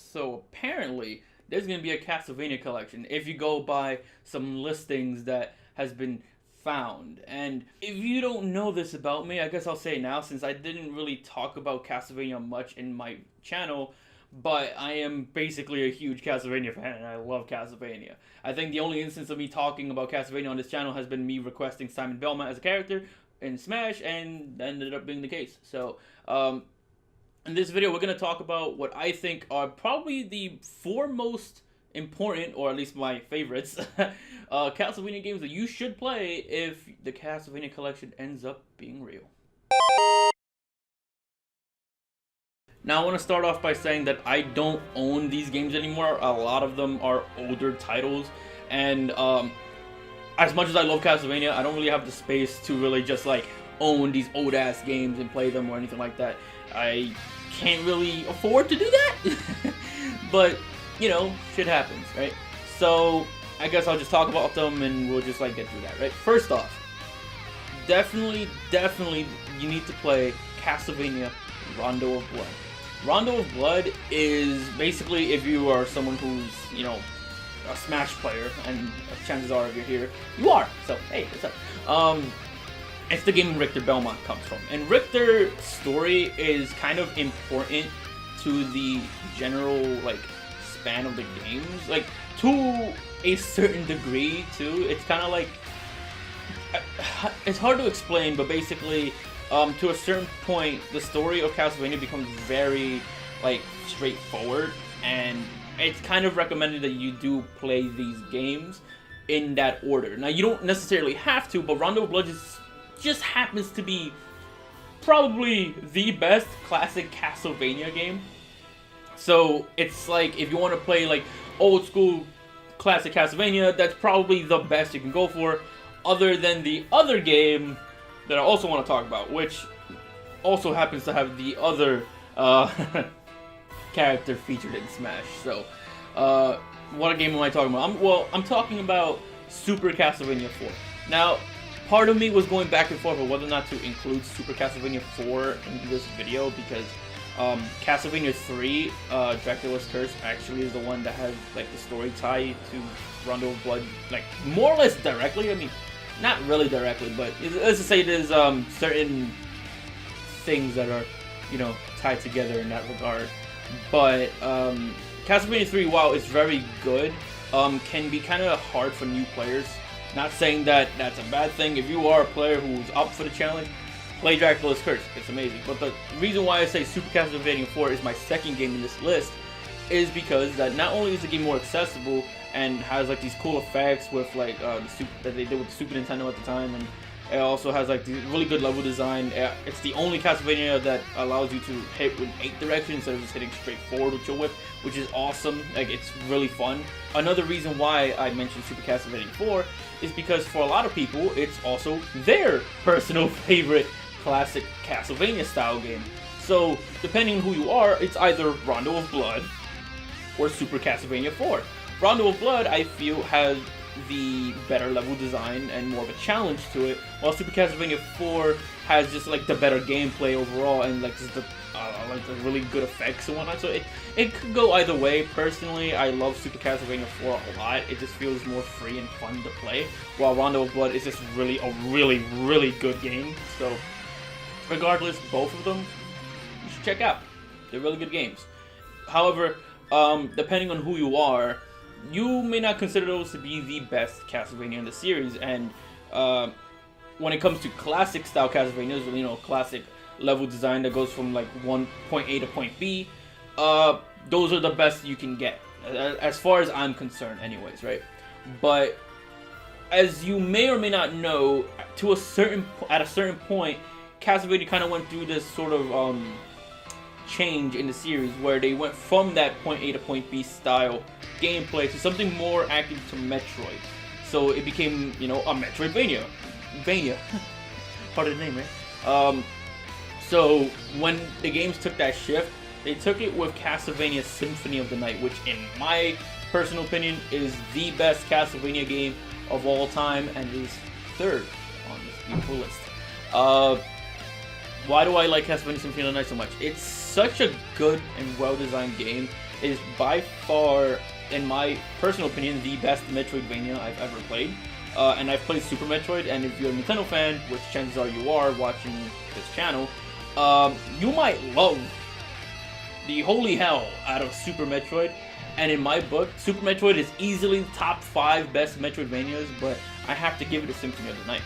So apparently, there's gonna be a Castlevania collection if you go by some listings that has been found. And if you don't know this about me, I guess I'll say now, since I didn't really talk about Castlevania much in my channel, but I am basically a huge Castlevania fan and I love Castlevania. I think the only instance of me talking about Castlevania on this channel has been me requesting Simon Belmont as a character in Smash, and that ended up being the case. So, in this video, we're going to talk about what I think are probably the four most important, or at least my favorites, Castlevania games that you should play if the Castlevania collection ends up being real. Now, I want to start off by saying that I don't own these games anymore. A lot of them are older titles, and as much as I love Castlevania, I don't really have the space to really just like own these old ass games and play them or anything like that. I can't really afford to do that. But, you know, shit happens, right? So, I guess I'll just talk about them and we'll just like get through that, right? First off, definitely you need to play Castlevania Rondo of Blood. Rondo of Blood is basically, if you are someone who's, you know, a Smash player, and chances are if you're here, you are. So, hey, what's up? It's the game Richter Belmont comes from. And Richter's story is kind of important to the general, like, span of the games. Like, to a certain degree, too. It's kind of like... It's hard to explain, but basically, to a certain point, the story of Castlevania becomes very, like, straightforward. And it's kind of recommended that you do play these games in that order. Now, you don't necessarily have to, but Rondo of Blood just happens to be probably the best classic Castlevania game. So it's like, if you want to play like old school classic Castlevania, that's probably the best you can go for, other than the other game that I also want to talk about, which also happens to have the other character featured in Smash. So what game am I talking about? I'm talking about Super Castlevania 4. Now, part of me was going back and forth on whether or not to include Super Castlevania 4 in this video, because Castlevania 3, Dracula's Curse, actually is the one that has like the story tie to Rondo of Blood, like more or less directly. I mean, not really directly, but let's just say there's certain things that are, you know, tied together in that regard. But Castlevania 3, while it's very good, can be kind of hard for new players. Not saying that that's a bad thing. If you are a player who's up for the challenge, play Dracula's Curse. It's amazing. But the reason why I say Super Castlevania 4 is my second game in this list is because that not only is the game more accessible and has like these cool effects with like that they did with the Super Nintendo at the time, and it also has like the really good level design. It's the only Castlevania that allows you to hit with 8 directions instead of just hitting straight forward with your whip, which is awesome. Like, it's really fun. Another reason why I mentioned Super Castlevania 4 is because for a lot of people, it's also their personal favorite classic Castlevania style game. So, depending on who you are, it's either Rondo of Blood or Super Castlevania 4. Rondo of Blood, I feel, has the better level design and more of a challenge to it, while Super Castlevania 4 has just like the better gameplay overall and like just the really good effects and whatnot. So it could go either way. Personally, I love Super Castlevania 4 a lot. It just feels more free and fun to play, while Rondo of Blood is just really a really good game. So regardless, both of them you should check out. They're really good games. However, depending on who you are, you may not consider those to be the best Castlevania in the series. And when it comes to classic style Castlevanias, you know, classic level design that goes from like point A to point B, those are the best you can get, as far as I'm concerned anyways, right? But as you may or may not know, at a certain point, Castlevania kind of went through this sort of change in the series where they went from that point A to point B style gameplay to something more akin to Metroid. So it became, you know, a Metroidvania. Part of the name, right? So when the games took that shift, they took it with Castlevania Symphony of the Night, which in my personal opinion is the best Castlevania game of all time and is third on this beautiful list. Why do I like Castlevania Symphony of the Night so much? It's such a good and well-designed game. is by far, in my personal opinion, the best Metroidvania I've ever played. And I've played Super Metroid, and if you're a Nintendo fan, which chances are you are watching this channel, you might love the holy hell out of Super Metroid. And in my book, Super Metroid is easily top 5 best Metroidvanias, but I have to give it a Symphony of the Night.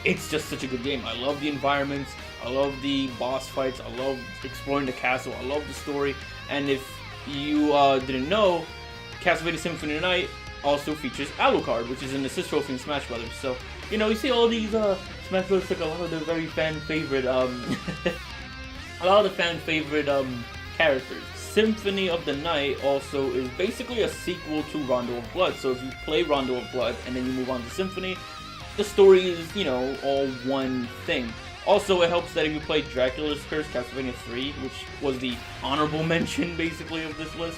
It's just such a good game. I love the environments, I love the boss fights, I love exploring the castle, I love the story. And if you didn't know, Castlevania Symphony of the Night also features Alucard, which is an assist trophy in Smash Brothers. So, you know, you see all these Smash Brothers took a lot of the very fan favorite characters. Symphony of the Night also is basically a sequel to Rondo of Blood. So if you play Rondo of Blood and then you move on to Symphony, the story is, you know, all one thing. Also, it helps that if you play Dracula's Curse, Castlevania 3, which was the honorable mention basically of this list,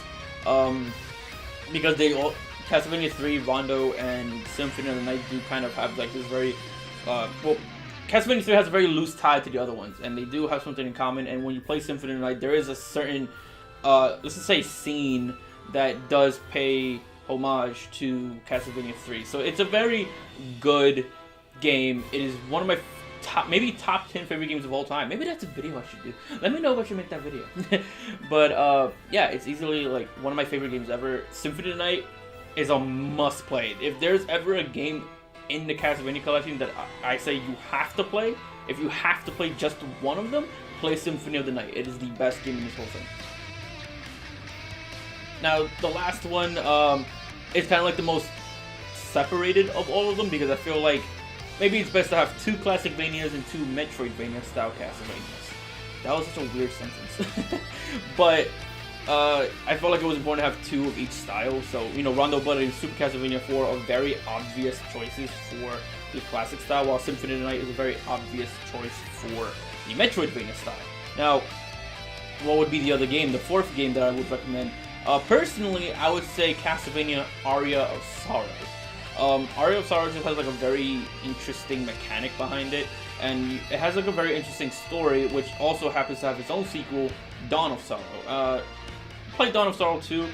because they all, Castlevania 3, Rondo, and Symphony of the Night do kind of have like this very, well, Castlevania 3 has a very loose tie to the other ones, and they do have something in common. And when you play Symphony of the Night, there is a certain, let's just say, scene that does pay homage to Castlevania 3. So it's a very good game. It is one of my maybe top 10 favorite games of all time. Maybe that's a video I should do. Let me know if I should make that video. But yeah, it's easily like one of my favorite games ever. Symphony of the Night is a must play. If there's ever a game in the Castlevania collection that I say you have to play, if you have to play just one of them, play Symphony of the Night. It is the best game in this whole thing. Now, the last one is kind of like the most separated of all of them, because I feel like maybe it's best to have 2 Classicvanias and 2 Metroidvania style Castlevanias. That was such a weird sentence. But I felt like it was important to have 2 of each style. So, you know, Rondo Blood and Super Castlevania 4 are very obvious choices for the classic style, while Symphony of the Night is a very obvious choice for the Metroidvania style. Now, what would be the other game? The 4th game that I would recommend? Personally, I would say Castlevania Aria of Sorrow. Aria of Sorrow just has like a very interesting mechanic behind it, and it has like a very interesting story, which also happens to have its own sequel, Dawn of Sorrow. Played Dawn of Sorrow 2.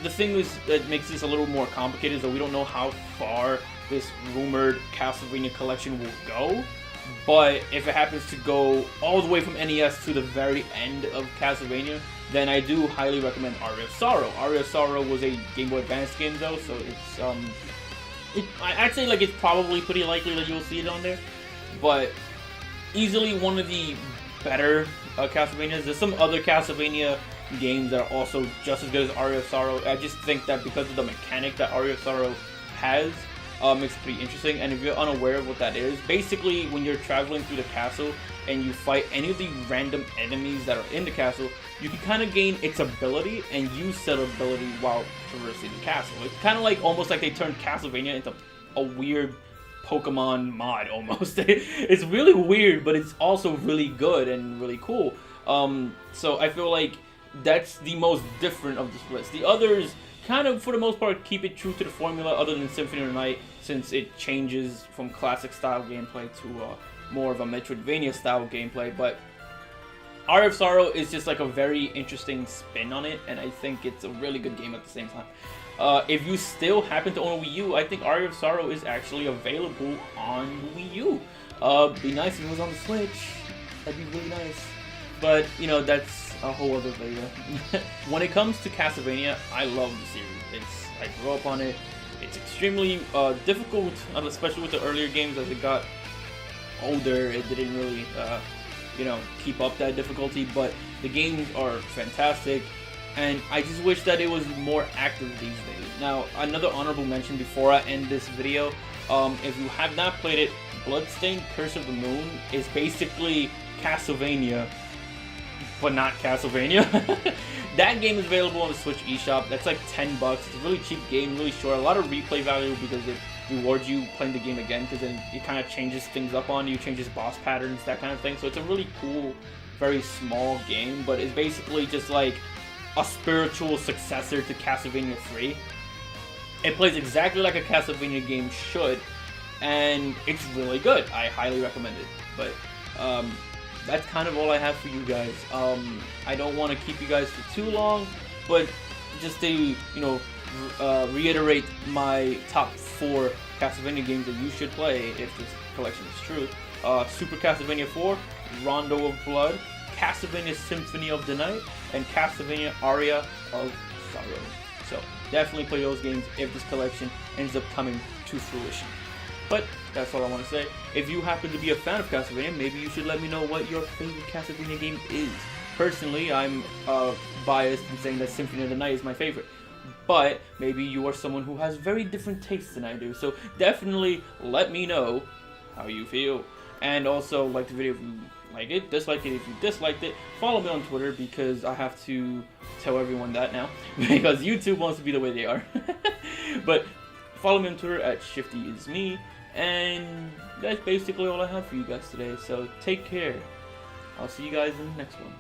The thing is that makes this a little more complicated is that we don't know how far this rumored Castlevania collection will go. But if it happens to go all the way from NES to the very end of Castlevania, then I do highly recommend Aria of Sorrow. Aria of Sorrow was a Game Boy Advance game though, so it's I'd say like it's probably pretty likely that you'll see it on there. But easily one of the better Castlevanias. There's some other Castlevania games that are also just as good as Aria of Sorrow. I just think that because of the mechanic that Aria of Sorrow has, makes it pretty interesting. And if you're unaware of what that is, basically when you're traveling through the castle and you fight any of the random enemies that are in the castle, you can kind of gain its ability and use said ability while traversing the castle. It's kind of like almost like they turned Castlevania into a weird Pokemon mod almost. It's really weird, but it's also really good and really cool. So I feel like that's the most different of this list. The others kind of, for the most part, keep it true to the formula, other than Symphony of the Night, since it changes from classic style gameplay to more of a Metroidvania style gameplay. But Aria of Sorrow is just like a very interesting spin on it, and I think it's a really good game at the same time. If you still happen to own a Wii U, I think Aria of Sorrow is actually available on Wii U. Be nice if it was on the Switch. That'd be really nice. But, you know, that's a whole other video. When it comes to Castlevania, I love the series. I grew up on it. It's extremely difficult, especially with the earlier games. As it got older, it didn't really, you know, keep up that difficulty. But the games are fantastic, and I just wish that it was more active these days. Now, another honorable mention before I end this video, if you have not played it, Bloodstained Curse of the Moon is basically Castlevania, but not Castlevania. That game is available on the Switch eShop. That's like $10. It's a really cheap game, really short. A lot of replay value because it rewards you playing the game again, because then it kind of changes things up on you, changes boss patterns, that kind of thing. So it's a really cool, very small game, but it's basically just like a spiritual successor to Castlevania 3. It plays exactly like a Castlevania game should, and it's really good. I highly recommend it. But that's kind of all I have for you guys. I don't want to keep you guys for too long. But just to reiterate my top 4 Castlevania games that you should play if this collection is true: Super Castlevania IV, Rondo of Blood, Castlevania Symphony of the Night, and Castlevania Aria of Sorrow. So definitely play those games if this collection ends up coming to fruition. But that's all I want to say. If you happen to be a fan of Castlevania, maybe you should let me know what your favorite Castlevania game is. Personally, I'm biased in saying that Symphony of the Night is my favorite. But maybe you are someone who has very different tastes than I do. So definitely let me know how you feel. And also like the video if you like it, dislike it if you disliked it. Follow me on Twitter because I have to tell everyone that now. Because YouTube wants to be the way they are. But follow me on Twitter at ShiftyIsMe. And that's basically all I have for you guys today. So take care. I'll see you guys in the next one.